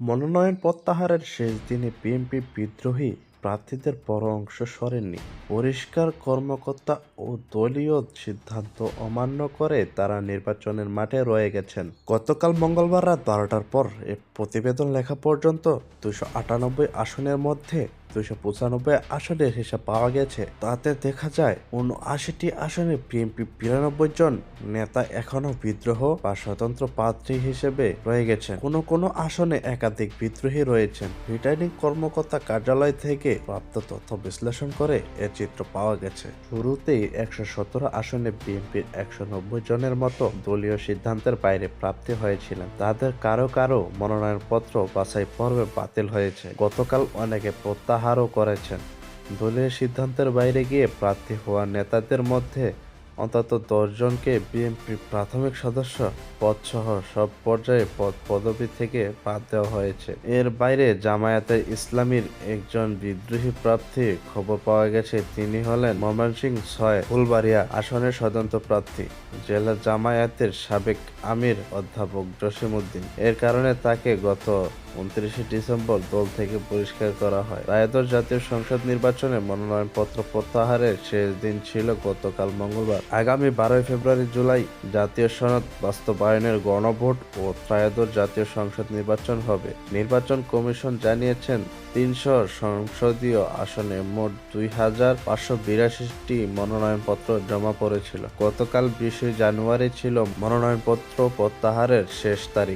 মনোনয়ন প্রত্যাহারের শেষ দিনে বিএনপি বিদ্রোহী প্রার্থীদের বড় অংশ সরেননি। পরিষ্কার কর্মকর্তা ও দলীয় সিদ্ধান্ত অমান্য করে তারা নির্বাচনের মাঠে রয়ে গেছেন। গতকাল মঙ্গলবার রাত 12টার পর এ প্রতিবেদন লেখা পর্যন্ত 298 আসনের মধ্যে 295 আসনের হিসাব পাওয়া গেছে। তাতে দেখা যায় 79টি আসনে বিএনপি 92 জন নেতা এখনও বিদ্রোহ বা স্বতন্ত্র প্রার্থী হিসেবে রয়ে গেছেন। কোনো আসনে একাধিক বিদ্রোহী রয়েছেন। রিটার্নিং কর্মকর্তা কার্যালয় থেকে প্রাপ্ত তথ্য বিশ্লেষণ করে এ চিত্র পাওয়া গেছে। শুরুতেই 117 আসনে বিএনপির 190 জনের মতো দলীয় সিদ্ধান্তের বাইরে প্রার্থী হয়েছিলেন। তাদের কারো কারো মনোনয়নপত্র বাছাই পর্বে বাতিল হয়েছে। গতকাল অনেকে প্রত্যাহারও করেছেন। দলীয় সিদ্ধান্তের বাইরে গিয়ে প্রার্থী হওয়া নেতাদের মধ্যে অন্তত 10 জনকে বিএনপির প্রাথমিক সদস্য পদসহ সব পর্যায়ে পদবি থেকে বাদ দেওয়া হয়েছে। এর বাইরে জামায়াতে ইসলামীর একজন বিদ্রোহী প্রার্থী খবর পাওয়া গেছে তিনি হলেন ময়মনসিংহ 6 ফুলবাড়িয়া আসনের স্বতন্ত্র প্রার্থী জেলা জামায়াতের সাবেক আমির অধ্যাপক জসিম উদ্দিন। এর কারণে তাকে গত 29 ডিসেম্বর দল থেকে বহিষ্কার করা হয়। ত্রয়োদশ জাতীয় সংসদ নির্বাচনে মনোনয়নপত্র প্রত্যাহারের শেষ দিন ছিল গতকাল মঙ্গলবার। আগামী 12 ফেব্রুয়ারি জুলাই জাতীয় সনদ বাস্তবায়নের গণভোট ও ত্রয়োদশ জাতীয় সংসদ নির্বাচন হবে। নির্বাচন কমিশন জানিয়েছেন 300 সংসদীয় আসনে মোট 2582টি মনোনয়নপত্র জমা পড়েছিল। গতকাল 20 জানুয়ারি ছিল মনোনয়নপত্র প্রত্যাহারের শেষ তারিখ।